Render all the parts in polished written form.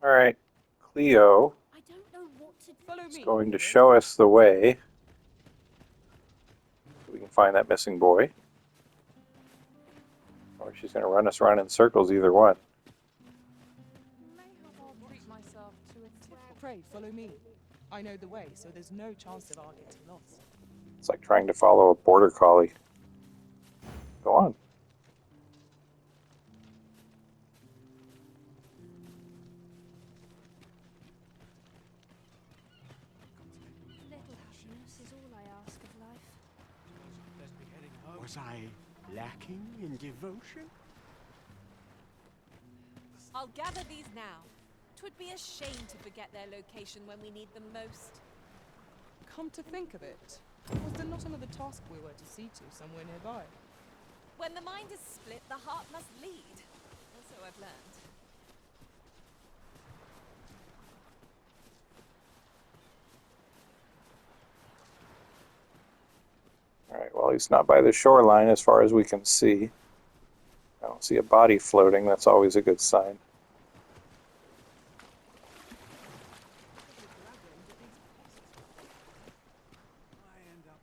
Alright, Cleo I don't know what to Follow is me, going to Cleo. show us the way so we can find that missing boy. Or she's going to run us around in circles, either one. May have I'll treat myself to a tip. Pray, follow me. I know the way, so there's no chance of our getting lost. It's like trying to follow a border collie. Go on. little happiness is all I ask of life. Was I lacking in devotion? I'll gather these now. 'Twould be a shame to forget their location when we need them most. Come to think of it, was there not another task we were to see to somewhere nearby? When the mind is split, the heart must lead. So I've learned. Alright, well, he's not by the shoreline as far as we can see. I don't see a body floating. That's always a good sign.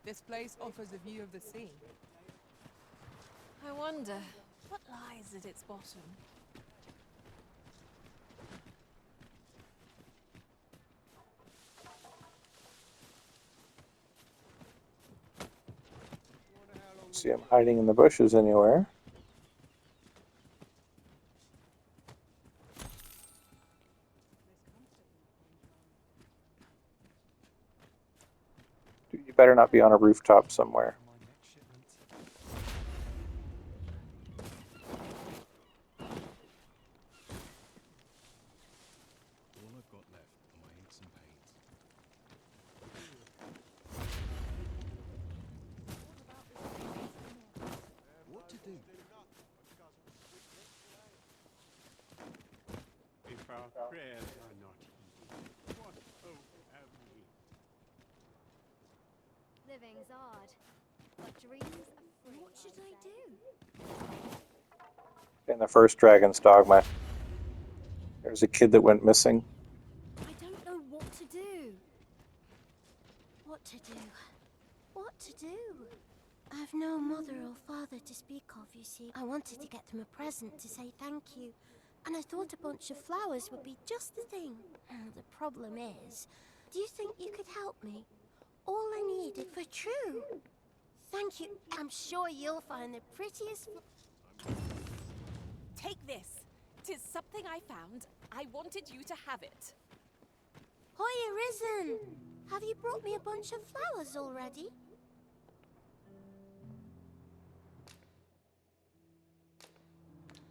This place offers a view of the sea. I wonder, what lies at its bottom? Don't see him hiding in the bushes anywhere. You better not be on a rooftop somewhere. All I've got left are my inks and paints. What to do? If our prayers are not heeded, what hope have we? Living's hard, but dreams are free. What should I do? In the first Dragon's Dogma, there's a kid that went missing. I don't know what to do. What to do? What to do? I've no mother or father to speak of, you see. I wanted to get them a present to say thank you, and I thought a bunch of flowers would be just the thing. The problem is, do you think you could help me? All I needed for true. Thank you. I'm sure you'll find the prettiest. Take this. 'Tis something I found. I wanted you to have it. Hoya Risen! Have you brought me a bunch of flowers already?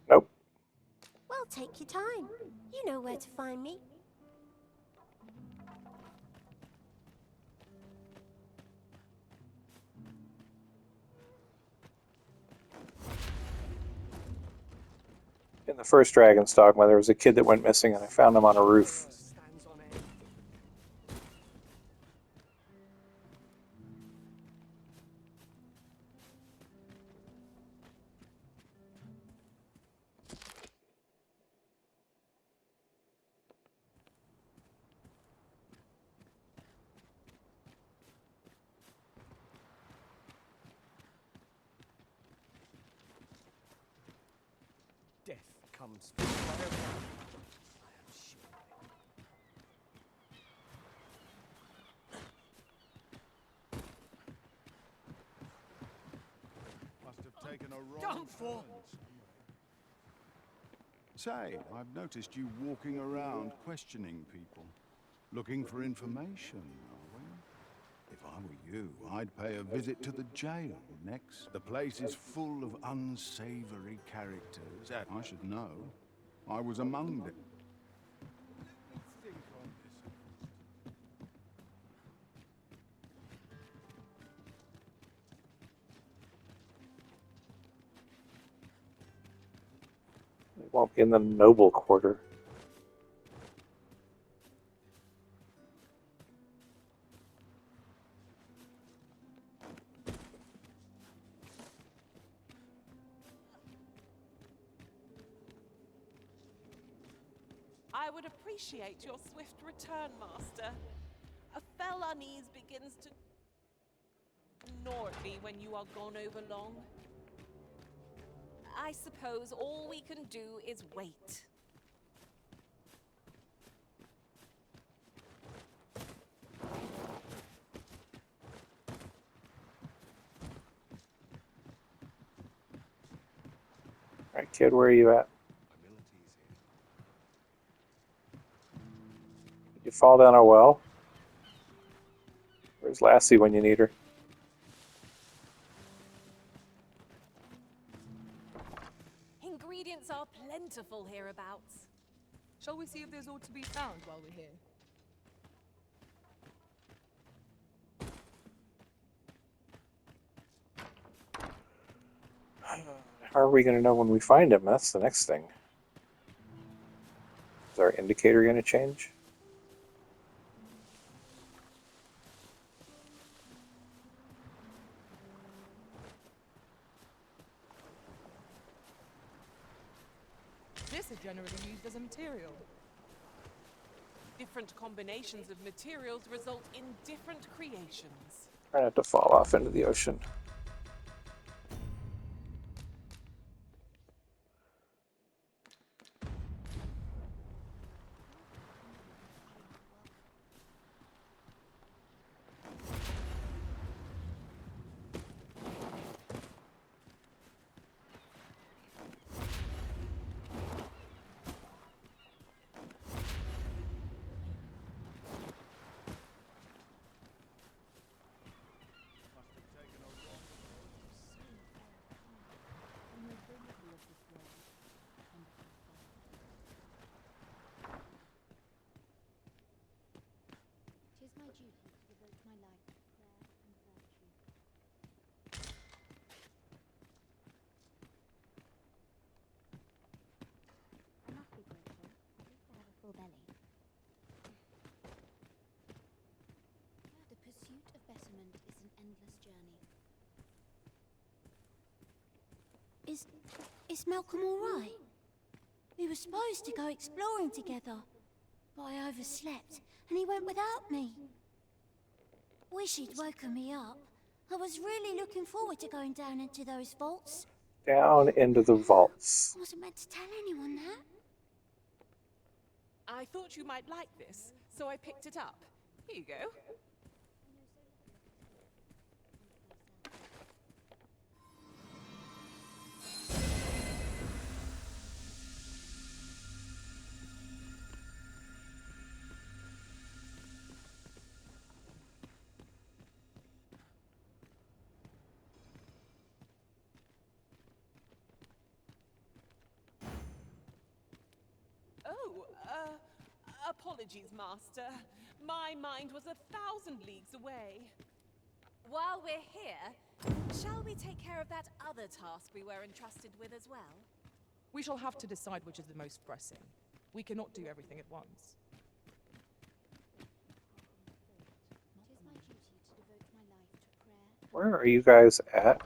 Nope. Well, take your time. You know where to find me. In the first Dragon's Dogma, there was a kid that went missing, and I found him on a roof. Stands on end. Death comes from wherever. I am sure. Must have taken a wrong Done for. turn somewhere. Say, I've noticed you walking around questioning people. Looking for information, are we? If I were you, I'd pay a visit to the jail next. The place is full of unsavory characters, and I should know. I was among them. Think on this. It won't be in the noble quarter. I I would appreciate your swift return, Master. A fell unease begins to gnaw at me when you are gone over long. I suppose all we can do is wait. All right, kid, where are you at? Did you fall down a well? Where's Lassie when you need her? Ingredients are plentiful hereabouts. Shall we see if there's aught to be found while we're here? How are we going to know when we find him? That's the next thing. Is our indicator going to change? This is generally used as a material. Different combinations of materials result in different creations. Try not to fall off into the ocean. Tis my duty to devote my life to prayer and virtue. I must be grateful, at least I have a full belly. The pursuit of betterment is an endless journey. Is Malcolm all right? We were supposed to go exploring together, but I overslept and he went without me. Wish he'd woken me up. I was really looking forward to going down into those vaults. Down into the vaults. I wasn't meant to tell anyone that. I thought you might like this, so I picked it up. Here you go. Oh, apologies, Master. My mind was 1,000 leagues away. While we're here, shall we take care of that other task we were entrusted with as well? We shall have to decide which is the most pressing. We cannot do everything at once. It is my duty to devote my life to prayer. Where are you guys at?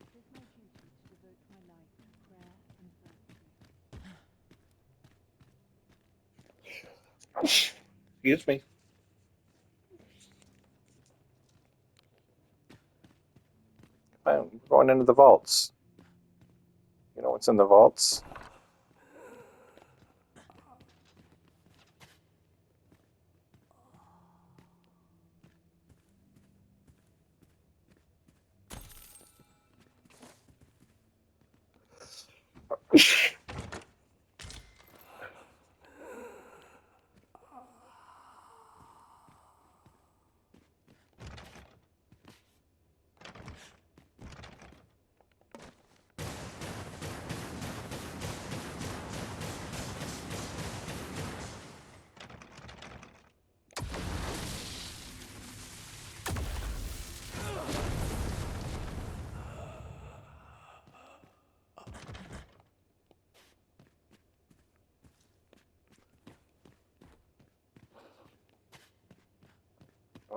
It is my duty to devote my life to prayer and virtue. Excuse me. I'm going into the vaults. You know what's in the vaults?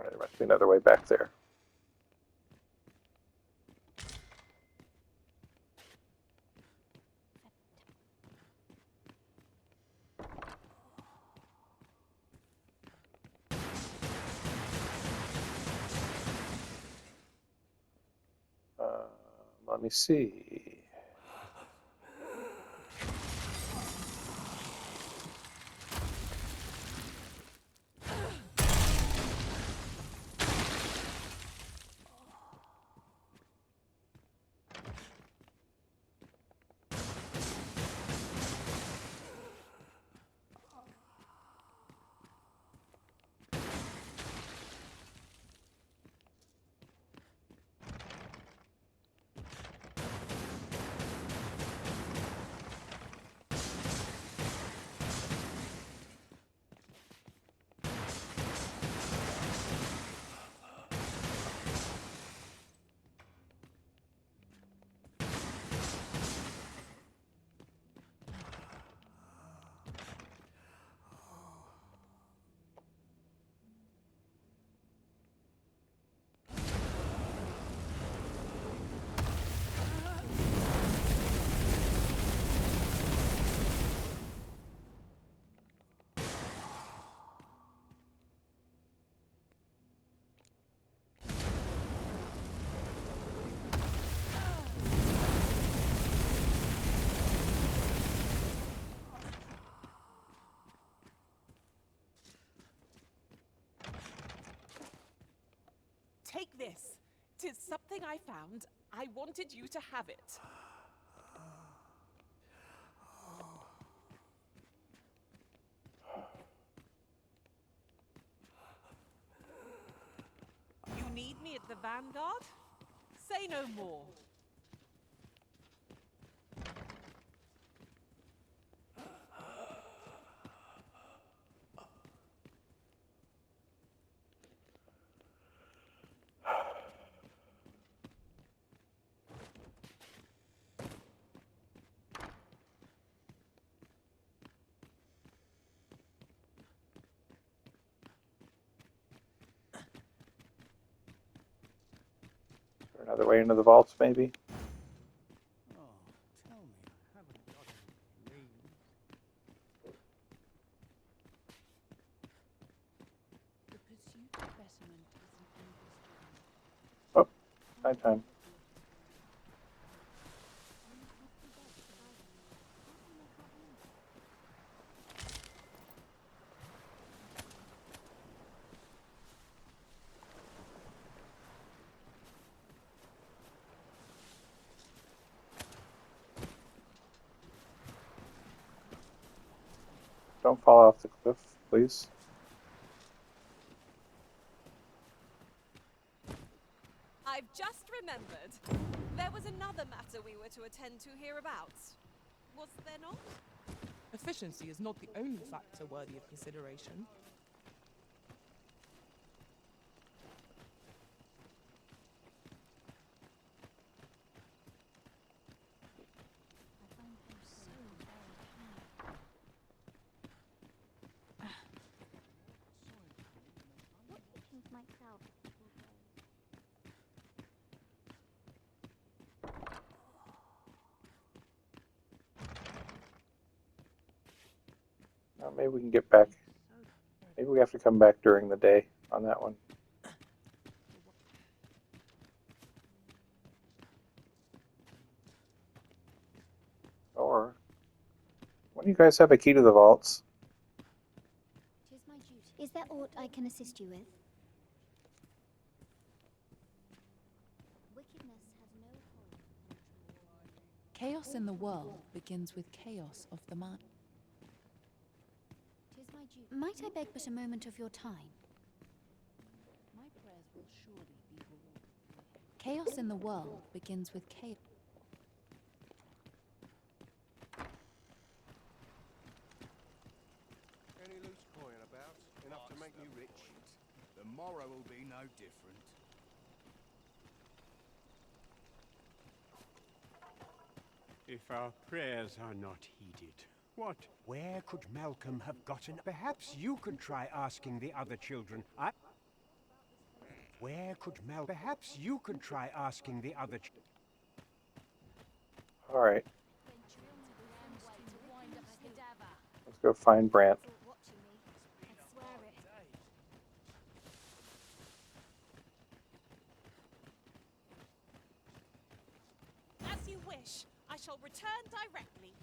There must be another way back there. Let me see. Take this. 'Tis something I found. I wanted you to have it. You need me at the Vanguard? Say no more. Another way into the vaults, maybe? Oh, tell me, I haven't got any dreams. The pursuit of betterment is an endless journey. Oh, nighttime. Don't fall off the cliff, please. I've just remembered. There was another matter we were to attend to hereabouts. Was there not? Efficiency is not the only factor worthy of consideration. I find them so very kind. What kitchens might sell for days? Maybe we can get back. Maybe we have to come back during the day on that one. Or, when do you guys have a key to the vaults? 'Tis my duty. Is there aught I can assist you with? Wickedness has no hold on the Chaos in the world begins with chaos of the mind. 'Tis my duty. Might I beg but a moment of your time? My prayers will surely be rewarded. Chaos in the world begins with chaos. Any loose coin about? Enough to make you rich? The morrow will be no different. If our prayers are not heeded, what? Where could Malcolm have gotten? Perhaps you could try asking the other children. Where could Mel? Perhaps you could try asking the other. All right. Let's go find Brant. Watching me. I swear it. As you wish. I shall return directly.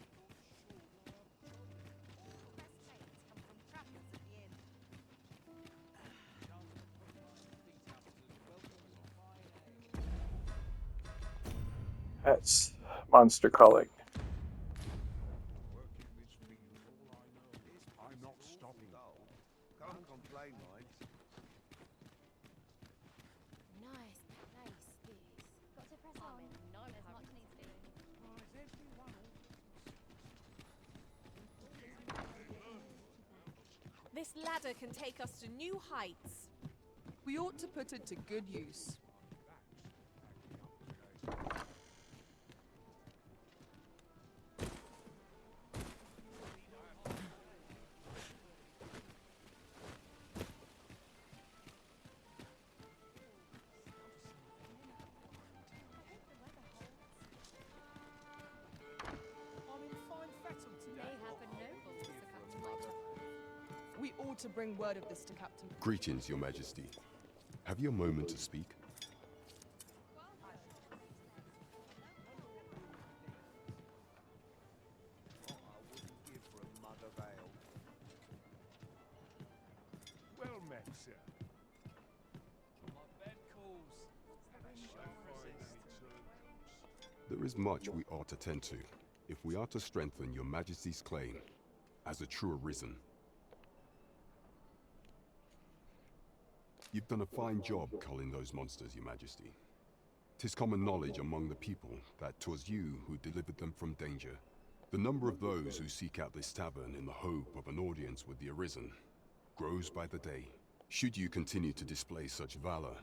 That's monster culling. Working this field, all I know is I'm not stopping. Can't complain, mate. Nice this. Got to press on. No, there's much needs doing. This ladder can take us to new heights. We ought to put it to good use. We ought to bring word of this to Captain. Greetings, Your Majesty. Have you a moment to speak? Well met, sir. There is much we ought to tend to, if we are to strengthen Your Majesty's claim as a true Arisen. You've done a fine job culling those monsters, Your Majesty. 'Tis common knowledge among the people that 'twas you who delivered them from danger. The number of those who seek out this tavern in the hope of an audience with the Arisen grows by the day. Should you continue to display such valor,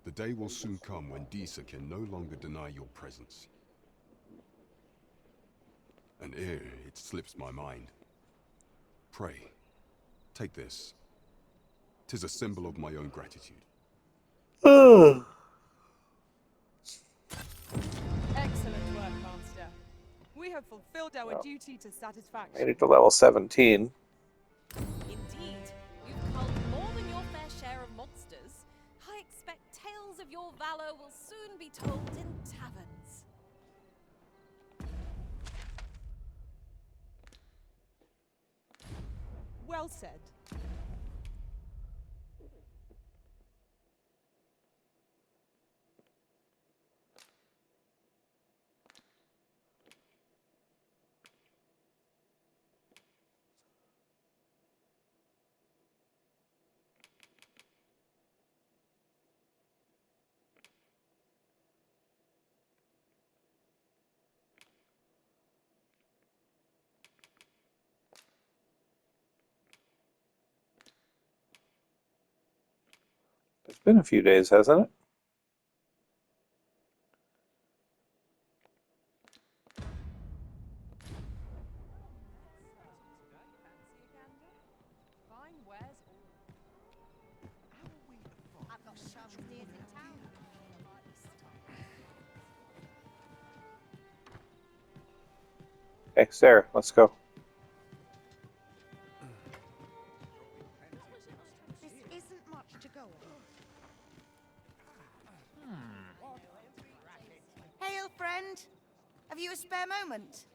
the day will soon come when Disa can no longer deny your presence. And ere it slips my mind, pray, take this. 'Tis a symbol of my own gratitude. Excellent work, Master. We have fulfilled our Well, duty to satisfaction. Made it to level 17. Indeed, you've culled more than your fair share of monsters. I expect tales of your valor will soon be told in taverns. Well said. It's been a few days, hasn't it? Fine wares I've got sharp ideas in town. Hey, Sarah, let's go. This isn't much to go on. Hail, friend. Have you a spare moment?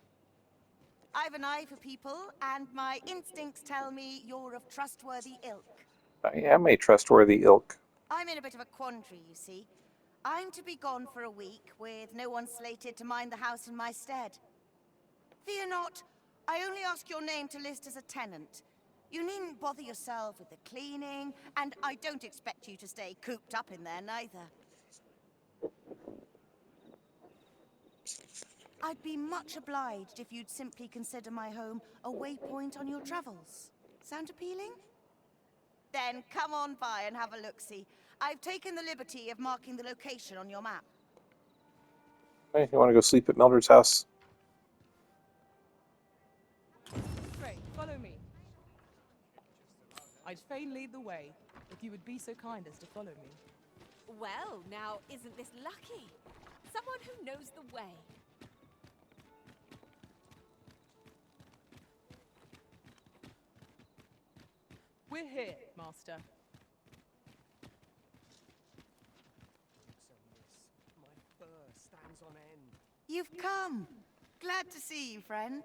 I've an eye for people, and my instincts tell me you're of trustworthy ilk. I am a trustworthy ilk. I'm in a bit of a quandary, you see. I'm to be gone for a week, with no one slated to mind the house in my stead. Fear not, I only ask your name to list as a tenant. You needn't bother yourself with the cleaning, and I don't expect you to stay cooped up in there, neither. I'd be much obliged if you'd simply consider my home a waypoint on your travels. Sound appealing? Then come on by and have a look-see. I've taken the liberty of marking the location on your map. Hey, you want to go sleep at Mildred's house? Pray, follow me. I'd fain lead the way, if you would be so kind as to follow me. Well, now, isn't this lucky? Someone who knows the way. We're here, Master. My fur stands on end. You've come. Glad to see you, friend.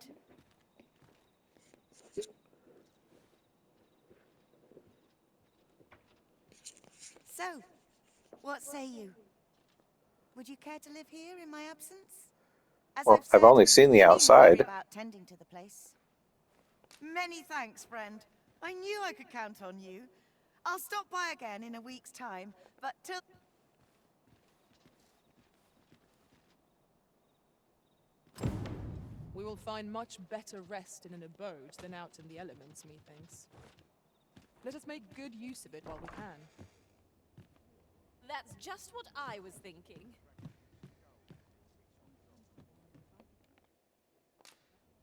So, what say you? Would you care to live here in my absence? As Well, I've said, only seen the you needn't worry outside. about tending to the place. Many thanks, friend. I knew I could count on you. I'll stop by again in a week's time, but till... We will find much better rest in an abode than out in the elements, methinks. Let us make good use of it while we can. That's just what I was thinking.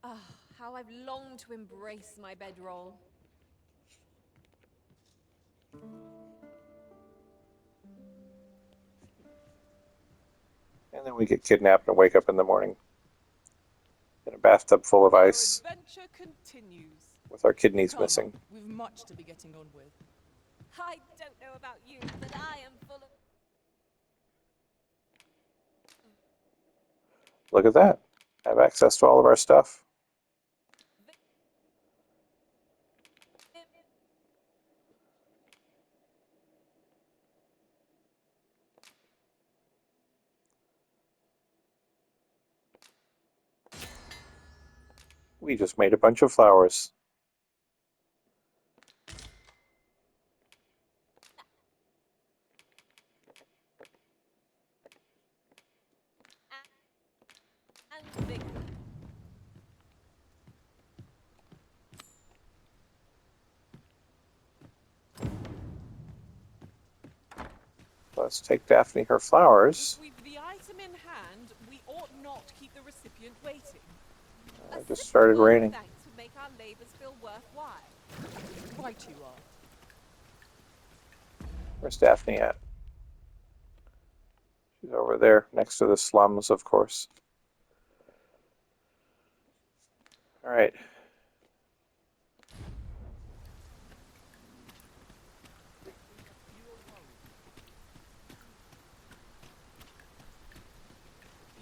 Ah, how I've longed to embrace my bedroll. And then we get kidnapped and wake up in the morning in a bathtub full of ice Our adventure continues. with our kidneys Come, missing. we've much to be getting on with. I don't know about you, but I am full of... Look at that. Have access to all of our stuff. We just made a bunch of flowers. and vigor. Let's take Daphne her flowers. If we've the item in hand, we ought not keep the recipient waiting. It just started raining. Thanks would make our labors feel worthwhile. Right you are. Where's Daphne at? She's over there, next to the slums, of course. All right.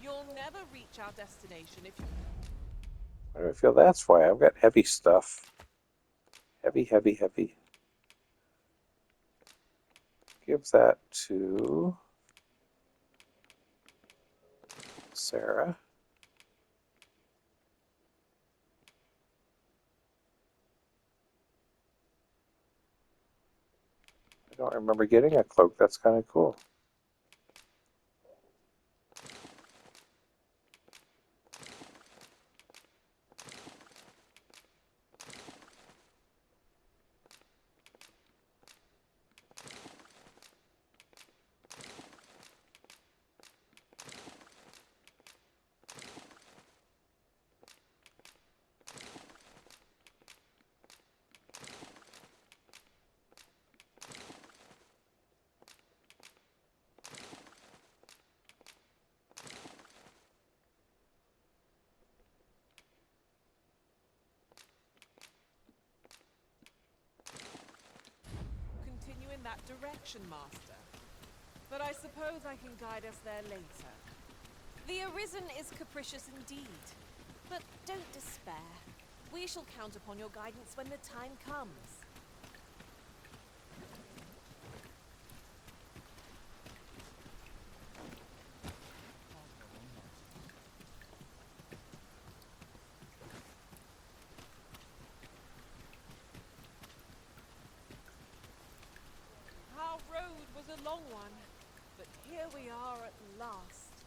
You'll never reach our destination if you... Why do I feel that's why? I've got heavy stuff. Heavy, heavy, heavy. Give that to Sarah. I don't remember getting a cloak. That's kind of cool. continue in that direction, Master. But I suppose I can guide us there later. The Arisen is capricious indeed. But don't despair. We shall count upon your guidance when the time comes. Our road was a long one, but here we are at last.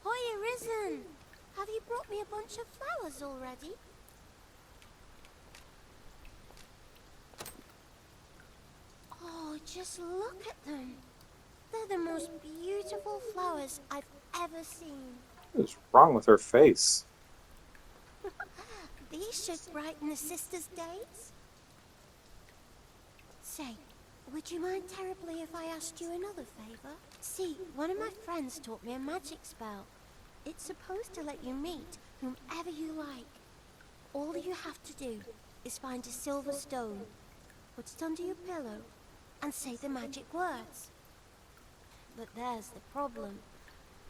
Hoy, Arisen! Have you brought me a bunch of flowers already? Oh, just look at them. They're the most beautiful flowers I've ever seen. What is wrong with her face? These should brighten the sisters' days. Say, Would you mind terribly if I asked you another favor? See, one of my friends taught me a magic spell. It's supposed to let you meet whomever you like. All you have to do is find a silver stone, put it under your pillow, and say the magic words. But there's the problem.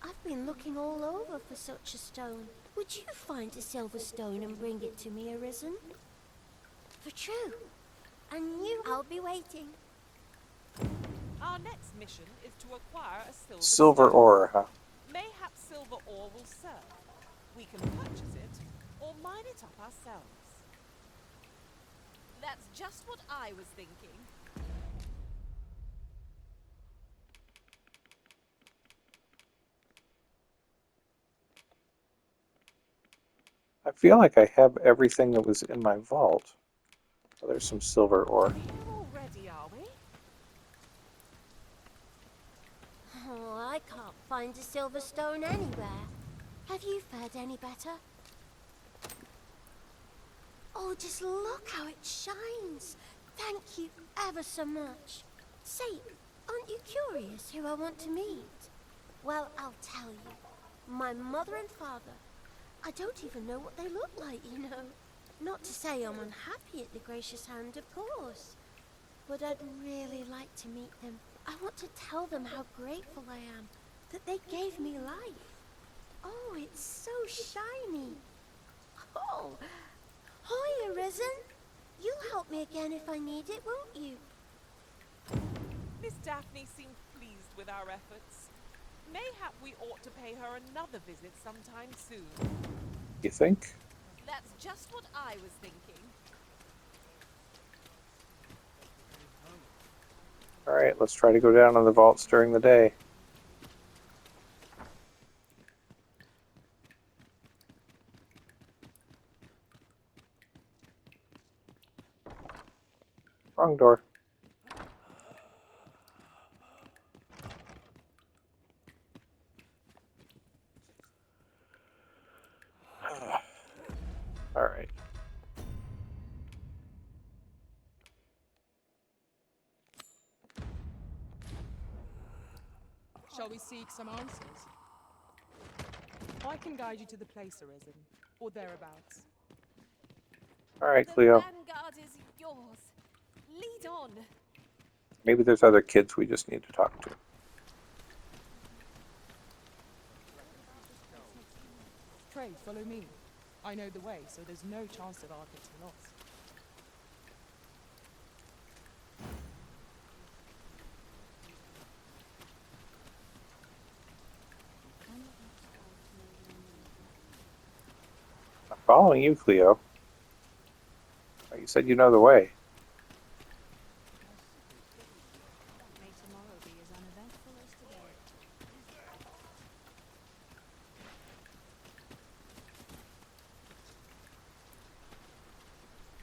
I've been looking all over for such a stone. Would you find a silver stone and bring it to me, Arisen? For true. And I'll be waiting. Our next mission is to acquire a Silver stone. ore, huh? Mayhap silver ore will serve. We can purchase it, or mine it up ourselves. That's just what I was thinking. I feel like I have everything that was in my vault. Oh, there's some silver ore. Here already, are we? Oh, I can't find a silver stone anywhere. Have you fared any better? Oh, just look how it shines. Thank you ever so much. Say, aren't you curious who I want to meet? Well, I'll tell you. My mother and father. I don't even know what they look like, you know. Not to say I'm unhappy at the gracious hand, of course. But I'd really like to meet them. I want to tell them how grateful I am that they gave me life. Oh, it's so shiny. Oh, hi, Arisen. You'll help me again if I need it, won't you? Miss Daphne seemed pleased with our efforts. Mayhap we ought to pay her another visit sometime soon. You think? That's just what I was thinking. Alright, let's try to go down to the vaults during the day. Wrong door. Alright. Shall we seek some answers? I can guide you to the place, Arisen, or thereabouts. Alright, The Cleo. vanguard is yours. Lead on. Maybe there's other kids we just need to talk to. Pray, follow me. I know the way, so there's no chance that our getting lost. I'm following you, Cleo. Oh, you said you know the way. May tomorrow be as uneventful as today.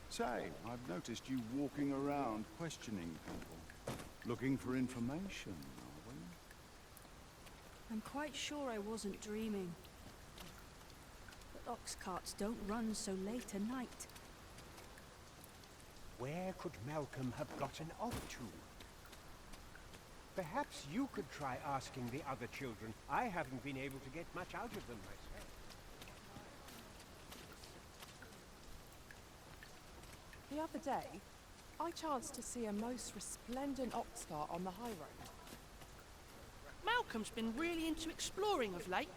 Say, I've noticed you walking around questioning people. Looking for information, are we? I'm quite sure I wasn't dreaming. But ox carts don't run so late at night. Where could Malcolm have gotten off to? Perhaps you could try asking the other children. I haven't been able to get much out of them myself. The other day, I chanced to see a most resplendent ox cart on the high road. Malcolm's been really into exploring of late.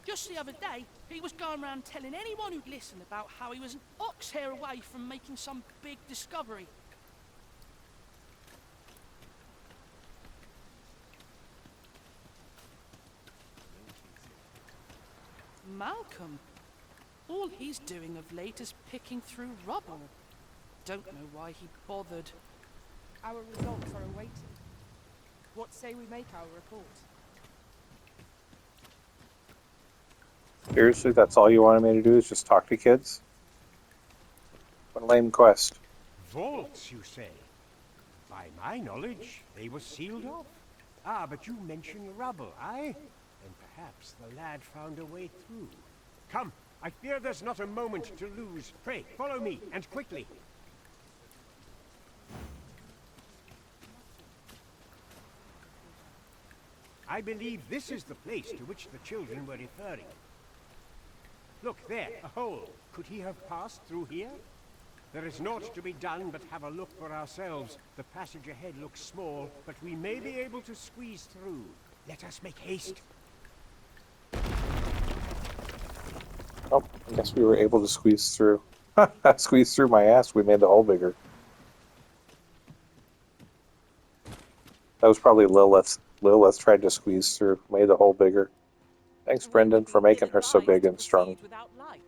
Just the other day, he was going around telling anyone who'd listen about how he was an ox hair away from making some big discovery. Malcolm? All he's doing of late is picking through rubble. Don't know why he bothered. Our results are awaited. What say we make our report? Seriously, that's all you wanted me to do is just talk to kids? What a lame quest. Vaults, you say? By my knowledge, they were sealed off. Ah, but you mention rubble, aye? And perhaps the lad found a way through. Come, I fear there's not a moment to lose. Pray, follow me, and quickly. I believe this is the place to which the children were referring. Look there, a hole. Could he have passed through here? There is naught to be done but have a look for ourselves. The passage ahead looks small, but we may be able to squeeze through. Let us make haste. Oh, I guess we were able to squeeze through. Squeeze through my ass, we made the hole bigger. That was probably Lilith. Lilith tried to squeeze through, made the hole bigger. Thanks, We Brendan, would for be making her so ill-advised big to and strong. proceed without light.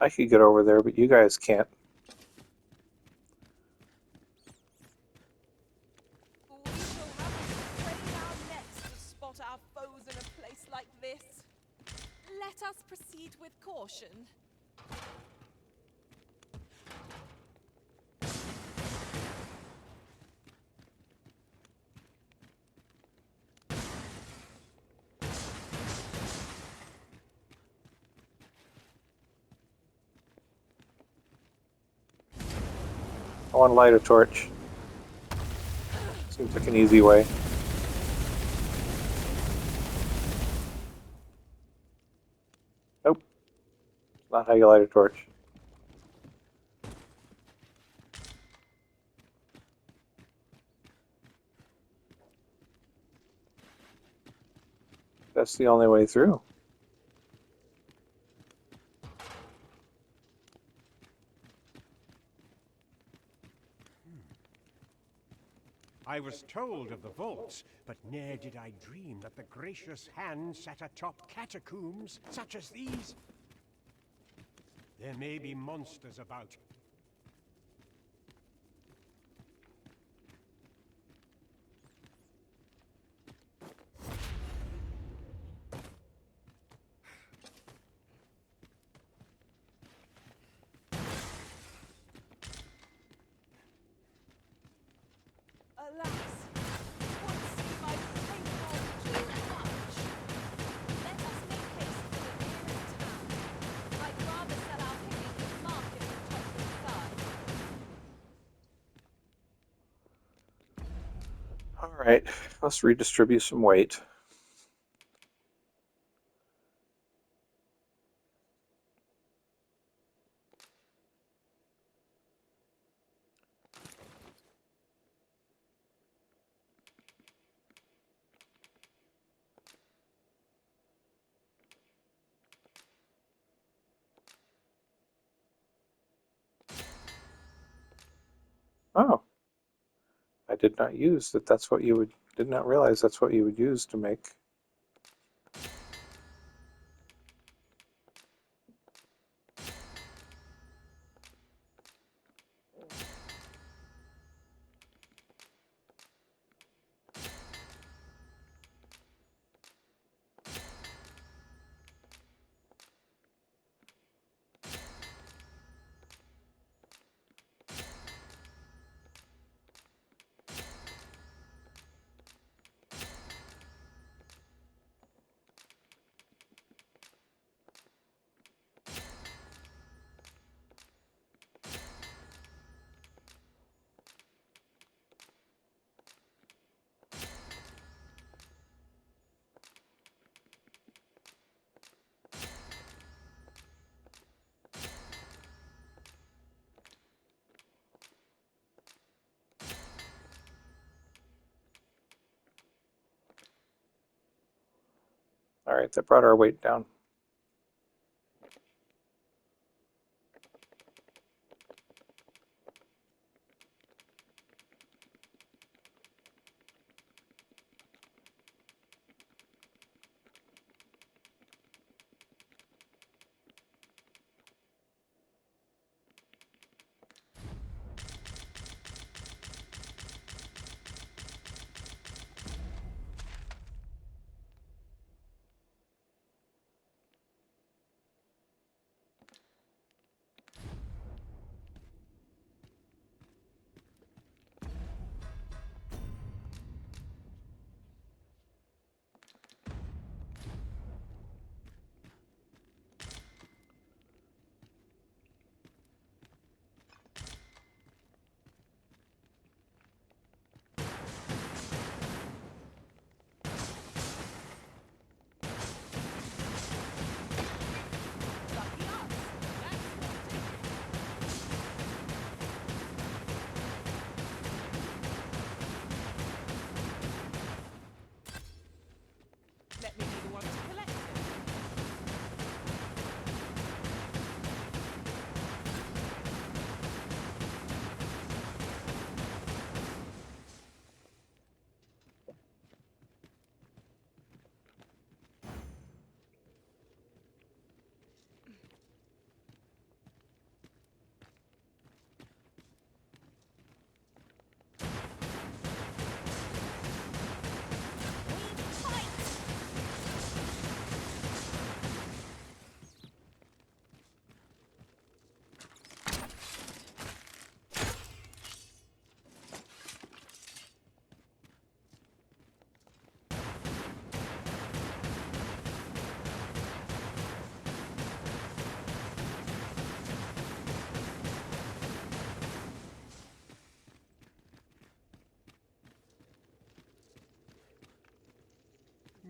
I could get over there, but you guys can't. We shall have to crane our necks to spot our foes in a place like this. Let us proceed with caution. I want to light a torch. Seems like an easy way. Nope. Not how you light a torch. That's the only way through. I was told of the vaults, but ne'er did I dream that the gracious hand sat atop catacombs such as these. There may be monsters about. Alas, would seem I've taken on too much. Let us make haste to the nearest town. I'd rather sell our pickings at market than touch inside. Alright, let's redistribute some weight. Oh, I did not use that. That's what you would, did not realize that's what you would use to make. Alright, that brought our weight down.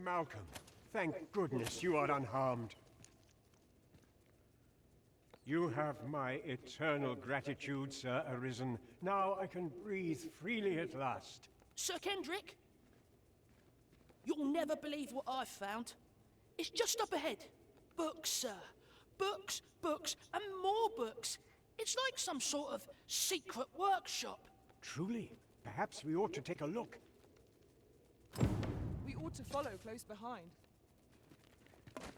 Malcolm, thank goodness you are unharmed. You have my eternal gratitude, Sir Arisen. Now I can breathe freely at last. Sir Kendrick? You'll never believe what I've found. It's just up ahead. Books, sir. Books, books, and more books. It's like some sort of secret workshop. Truly? Perhaps we ought to take a look. We ought to follow close behind.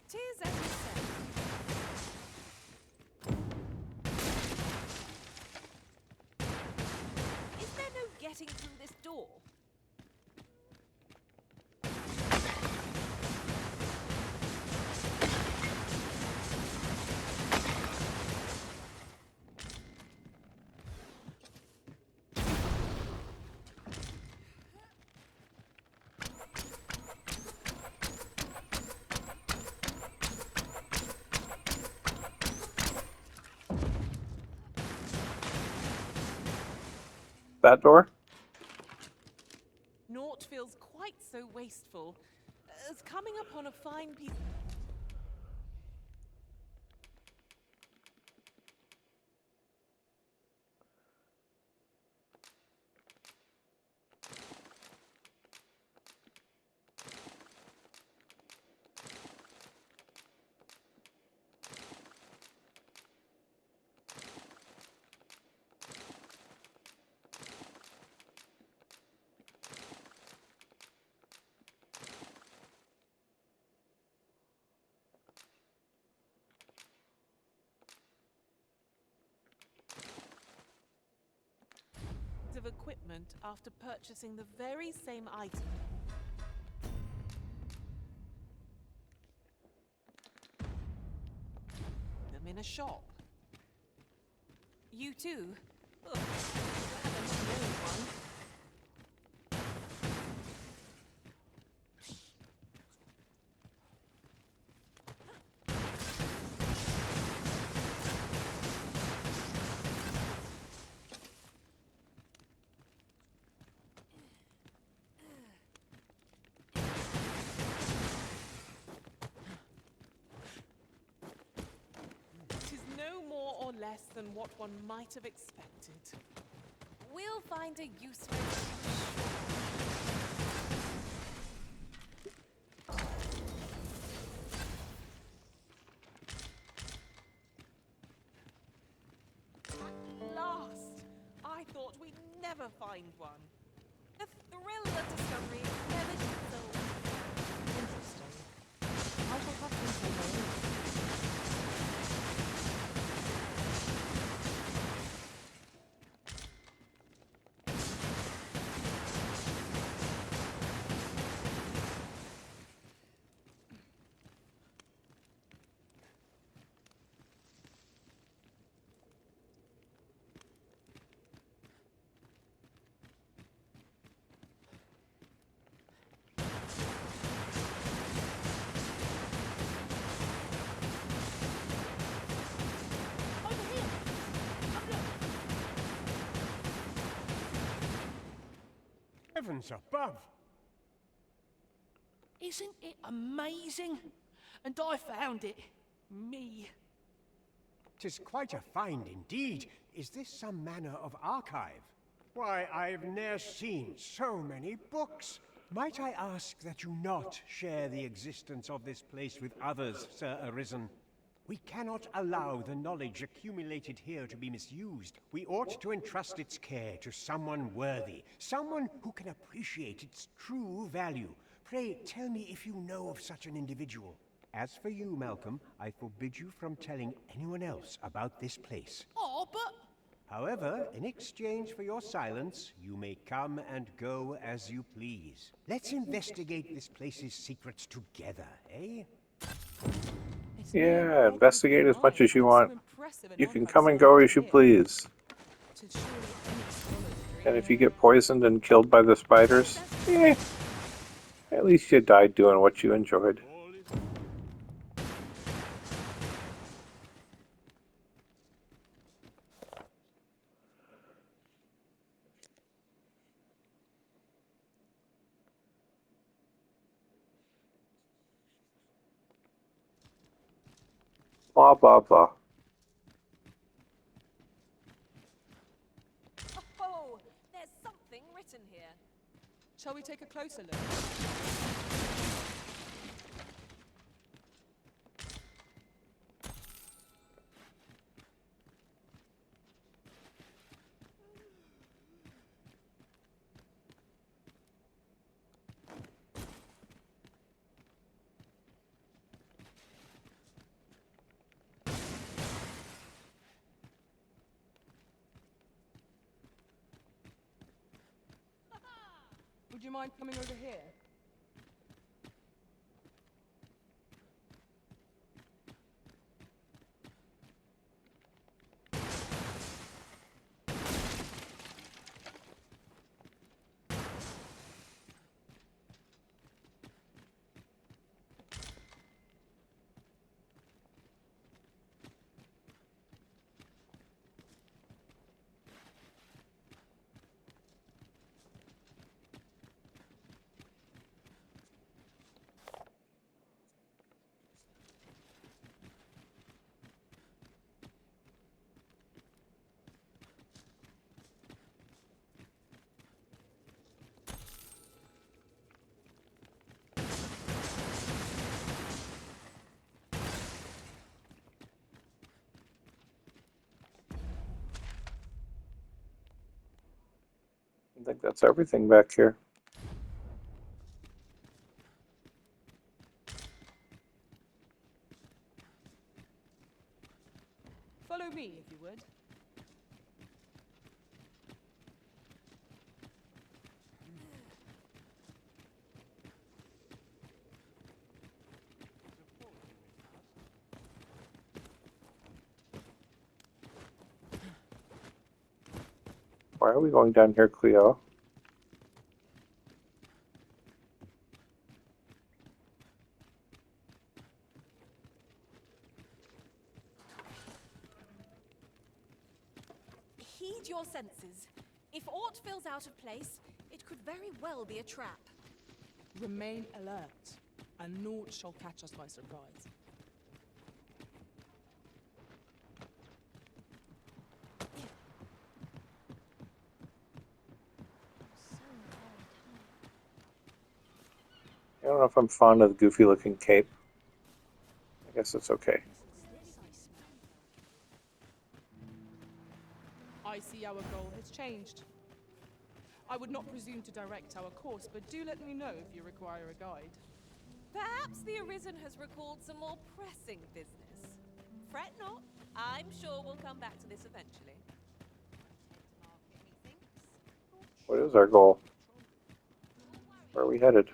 Tis as you say. Is there no getting through this door? That door? Naught feels quite so wasteful as coming upon a fine piece. Of equipment after purchasing the very same item. Them in a shop. You too? Ugh, I haven't known one. Or less than what one might have expected. We'll find a use for it. At last! I thought we'd never find one. The thrill of discovery never gets old. Interesting. I shall have to take a look. Heavens above! Isn't it amazing? And I found it. Me. 'Tis quite a find indeed. Is this some manner of archive? Why, I've ne'er seen so many books. Might I ask that you not share the existence of this place with others, Sir Arisen? We cannot allow the knowledge accumulated here to be misused. We ought to entrust its care to someone worthy, someone who can appreciate its true value. Pray tell me if you know of such an individual. As for you, Malcolm, I forbid you from telling anyone else about this place. Oh, but... However, in exchange for your silence, you may come and go as you please. Let's investigate this place's secrets together, eh? Yeah, investigate as much as you want. You can come and go as you please. And if you get poisoned and killed by the spiders, at least you died doing what you enjoyed. blah, blah, blah. Oh, there's something written here. Shall we take a closer look? Would you mind coming over here? I think that's everything back here. Follow me, if you would. Why are we going down here, Cleo? Heed your senses. If aught feels out of place, it could very well be a trap. Remain alert, and naught shall catch us by surprise. I don't know if I'm fond of the goofy looking cape. I guess it's okay. I see our goal has changed. I would not presume to direct our course, but do let me know if you require a guide. Perhaps the Arisen has recalled some more pressing business. Fret not. I'm sure we'll come back to this eventually. What is our goal? Where are we headed?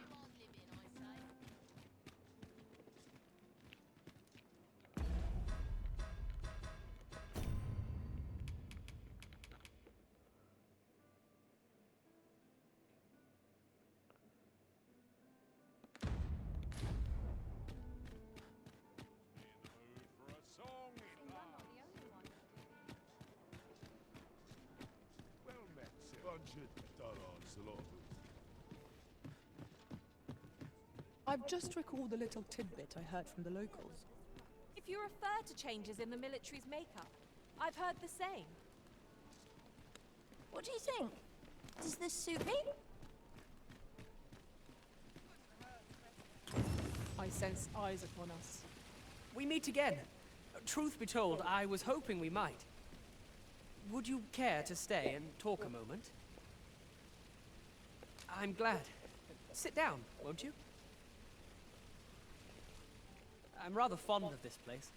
I've just recalled a little tidbit I heard from the locals. If you refer to changes in the military's makeup, I've heard the same. What do you think? Does this suit me? I sense eyes upon us. We meet again. Truth be told, I was hoping we might. Would you care to stay and talk a moment? I'm glad. Sit down, won't you? I'm rather fond of this place.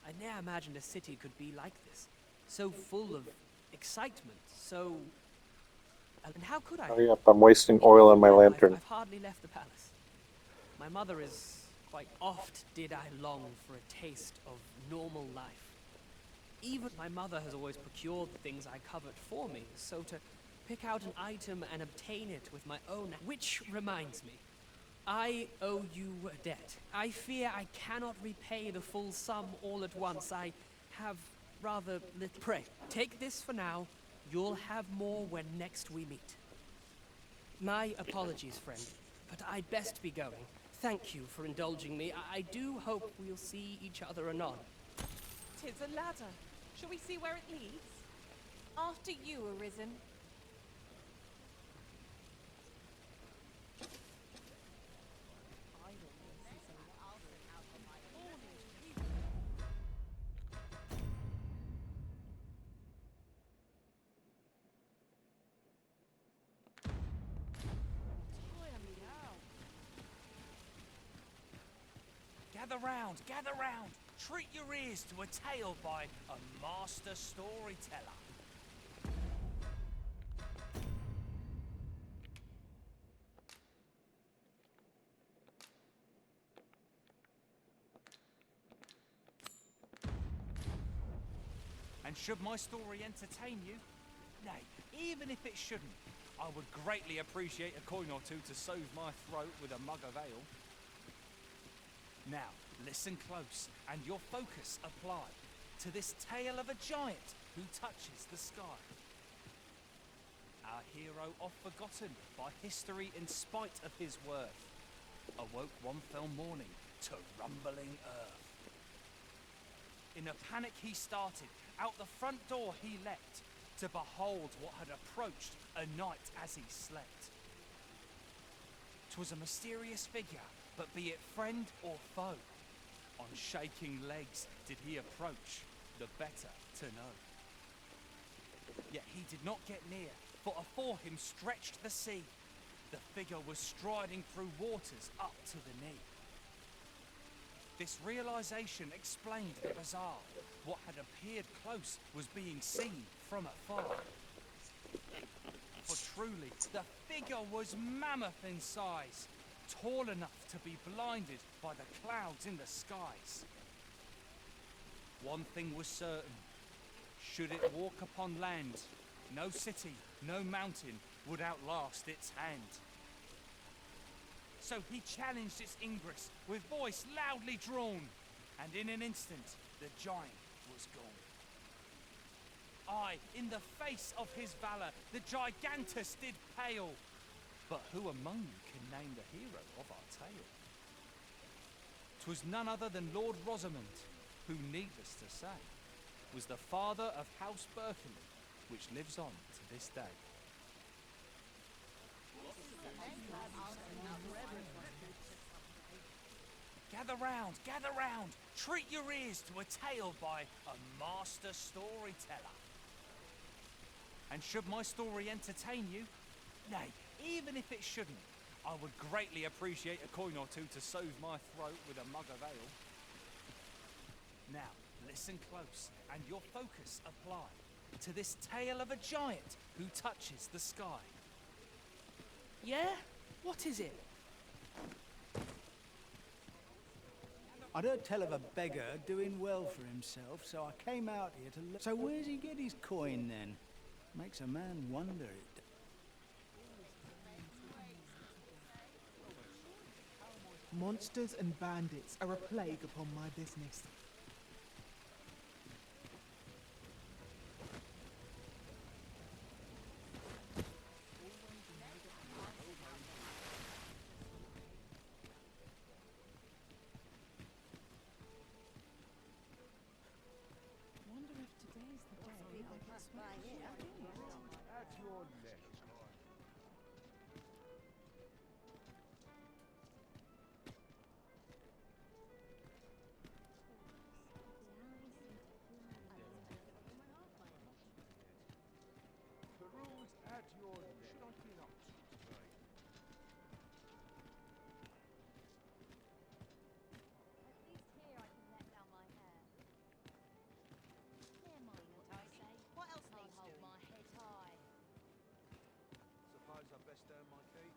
I ne'er imagined a city could be like this. So full of excitement, so... And how could I? Hurry up, I'm wasting oil on my lantern. I've hardly left the palace. My mother is... Quite oft did I long for a taste of normal life. Even my mother has always procured the things I covet for me, so to pick out an item and obtain it with my own... Which reminds me, I owe you a debt. I fear I cannot repay the full sum all at once. I have rather little... Pray, take this for now. You'll have more when next we meet. My apologies, friend, but I'd best be going. Thank you for indulging me. I do hope we'll see each other anon. 'Tis a ladder. Shall we see where it leads? After you, Arisen. Gather round! Treat your ears to a tale by a master storyteller. And should my story entertain you, nay, even if it shouldn't, I would greatly appreciate a coin or two to soothe my throat with a mug of ale. Now, listen close, and your focus apply to this tale of a giant who touches the sky. Our hero, oft forgotten by history in spite of his worth, awoke one fell morning to rumbling earth. In a panic he started, out the front door he leapt, to behold what had approached a night as he slept. 'Twas a mysterious figure, but be it friend or foe, on shaking legs did he approach, the better to know. Yet he did not get near, for afore him stretched the sea. The figure was striding through waters up to the knee. This realization explained the bizarre. What had appeared close was being seen from afar. For truly, the figure was mammoth in size, tall enough to be blinded by the clouds in the skies. One thing was certain, should it walk upon land, no city, no mountain would outlast its hand. So he challenged its ingress with voice loudly drawn, and in an instant the giant was gone. Aye, in the face of his valour the gigantus did pale. But who among you can name the hero of our tale? 'Twas none other than Lord Rosamond, who, needless to say, was the father of House Berkeley, which lives on to this day. Gather round, treat your ears to a tale by a master storyteller. And should my story entertain you, nay, even if it shouldn't, I would greatly appreciate a coin or two to soothe my throat with a mug of ale. Now, listen close, and your focus apply to this tale of a giant who touches the sky. Yeah? What is it? I'd heard tell of a beggar doing well for himself, so I came out here to look. So where's he get his coin then? Makes a man wonder. Monsters and bandits are a plague upon my business. Wonder if today's the day I can smash it. At your leisure. The room's at your leisure. Should I be up to today? At least here I can let down my hair. Near mine, I say. What else Can't needs hold doing? my head high. Suppose I best earn my keep.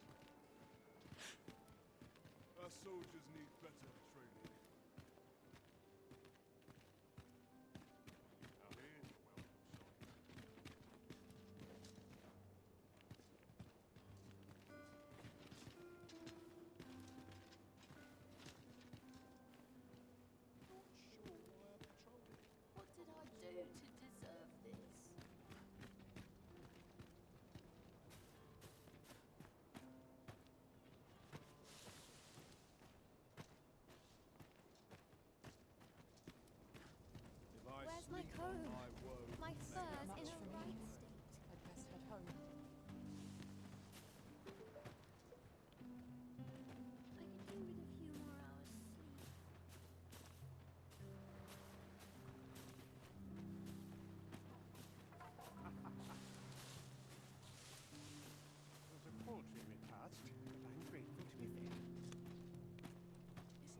Our soldiers need better training. Now here's a welcome sight. Not sure why I patrolled it. What did I do to deserve this? My comb. My fur's Much in a for me. right state. I'd best head home. I could do with a few more hours sleep. It was a paltry repast, but I'm grateful to be fed.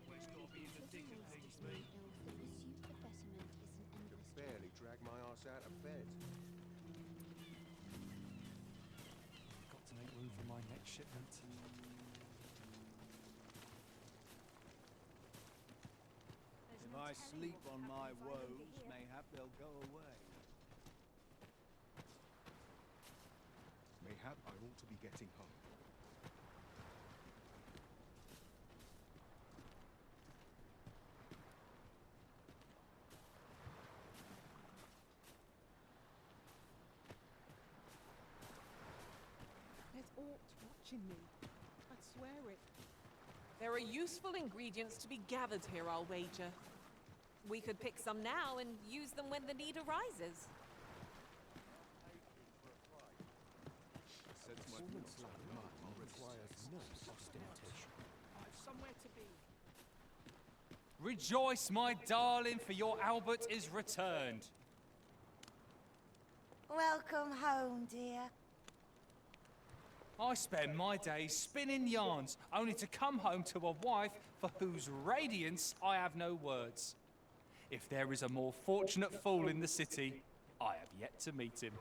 Always got to be in the thick of things, mate. The pursuit of betterment is an endless Barely drag my ass out of bed. Got to make room for my next shipment. If I sleep on my woes, mayhap they'll go away. Mayhap I ought to be getting home. There's orcs watching me. I'd swear it. There are useful ingredients to be gathered here, I'll wager. We could pick some now and use them when the need arises. Performance like mine requires no ostentation. I've somewhere to be. Rejoice, my darling, for your Albert is returned. Welcome home, dear. I spend my days spinning yarns, only to come home to a wife for whose radiance I have no words. If there is a more fortunate fool in the city, I have yet to meet him.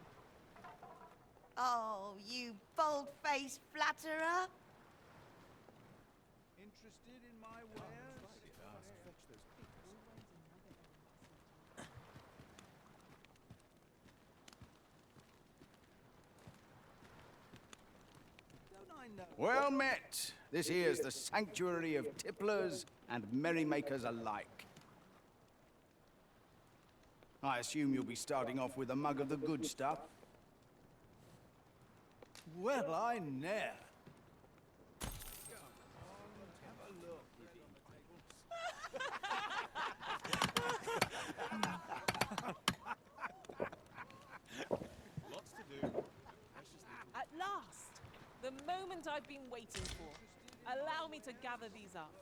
Oh, you bold-faced flatterer. Interested in my wares? Don't I know? Well met. This here's the sanctuary of tipplers and merrymakers alike. I assume you'll be starting off with a mug of the good stuff. Well, I ne'er. Lots to do. At last! The moment I've been waiting for. Allow me to gather these up.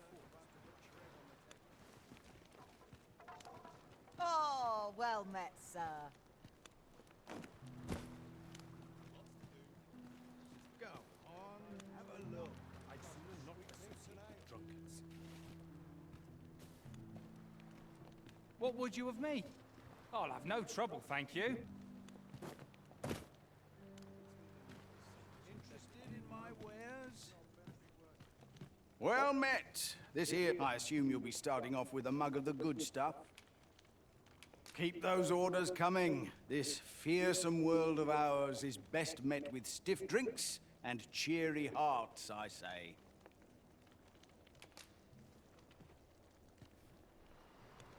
Oh, well met, sir. Go on, have a look. I'd sooner not associate with drunkards. What would you of me? I'll have no trouble, thank you. Interested in my wares? Well met. This here, I assume you'll be starting off with a mug of the good stuff. Keep those orders coming. This fearsome world of ours is best met with stiff drinks and cheery hearts, I say.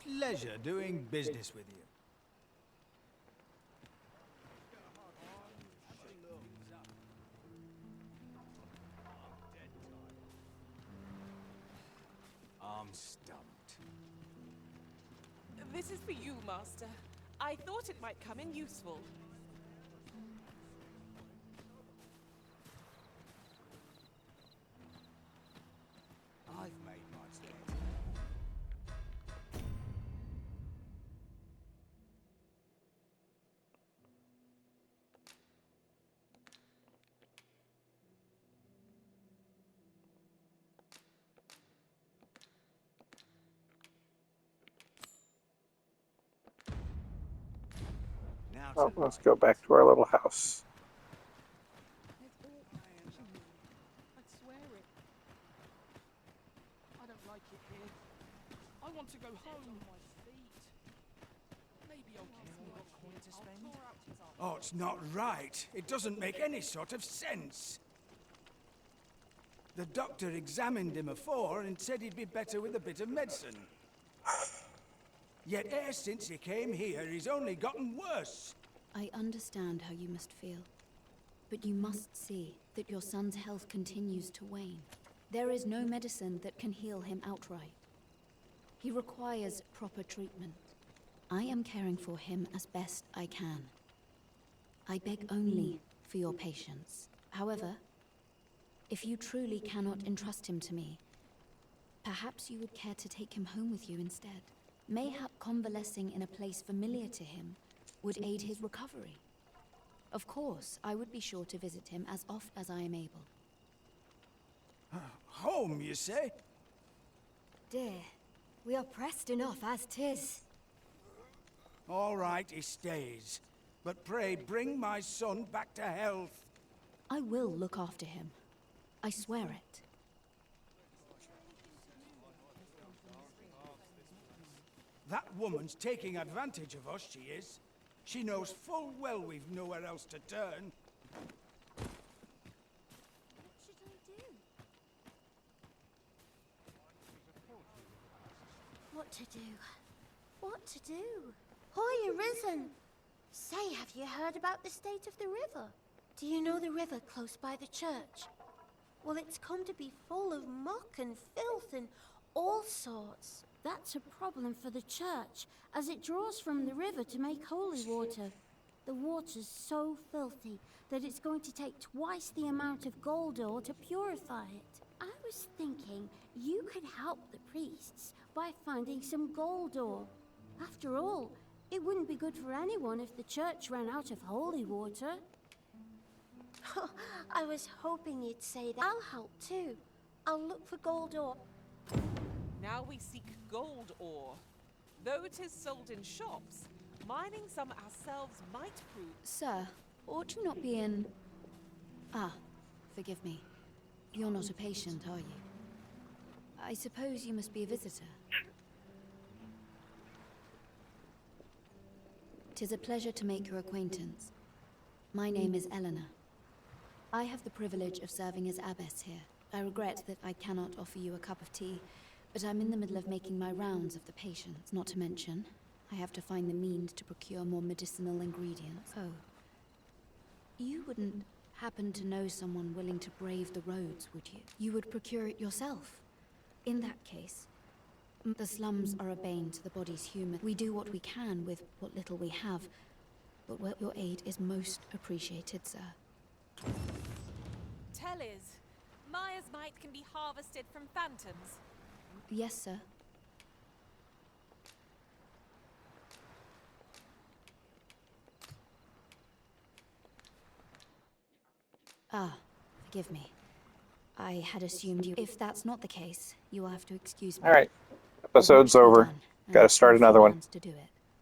Pleasure doing business with you. I'm stumped. This is for you, Master. I thought it might come in useful. I've made my stand. Now Oh, to let's life. go back to our little house. There's orcs watching me. I'd swear it. I don't like it here. I want to go home. My feet. Maybe I'll get some got coin to spend. Oh, it's not right. It doesn't make any sort of sense. The doctor examined him afore and said he'd be better with a bit of medicine. Yet e'er since he came here, he's only gotten worse. I understand how you must feel. But you must see that your son's health continues to wane. There is no medicine that can heal him outright. He requires proper treatment. I am caring for him as best I can. I beg only for your patience. However, if you truly cannot entrust him to me, perhaps you would care to take him home with you instead. Mayhap convalescing in a place familiar to him would aid his recovery. Of course, I would be sure to visit him as oft as I am able. Home, you say? Dear, we are pressed enough as 'tis. All right, he stays. But pray, bring my son back to health. I will look after him. I swear it. That woman's taking advantage of us, she is. She knows full well we've nowhere else to turn. What should I do? What to do? What to do? Hoy arisen! Say, have you heard about the state of the river? Do you know the river close by the church? Well, it's come to be full of muck and filth and all sorts. That's a problem for the church, as it draws from the river to make holy water. The water's so filthy that it's going to take twice the amount of gold ore to purify it. I was thinking you could help the priests by finding some gold ore. After all, it wouldn't be good for anyone if the church ran out of holy water. I was hoping you'd say that. I'll help too. I'll look for gold ore. Now we seek gold ore. Though it is sold in shops, mining some ourselves might prove... Sir, ought you not be in... Ah, forgive me. You're not a patient, are you? I suppose you must be a visitor. 'Tis a pleasure to make your acquaintance. My name is Eleanor. I have the privilege of serving as abbess here. I regret that I cannot offer you a cup of tea, but I'm in the middle of making my rounds of the patients. Not to mention, I have to find the means to procure more medicinal ingredients. Oh. You wouldn't happen to know someone willing to brave the roads, would you? You would procure it yourself. In that case, the slums are a bane to the body's human. We do what we can with what little we have, but your aid is most appreciated, sir. Tell is, Maya's might can be harvested from phantoms. Yes, sir. Ah, forgive me. I had assumed you... If that's not the case, you will have to excuse me. All right. Episode's over. Got to start another one. To do it.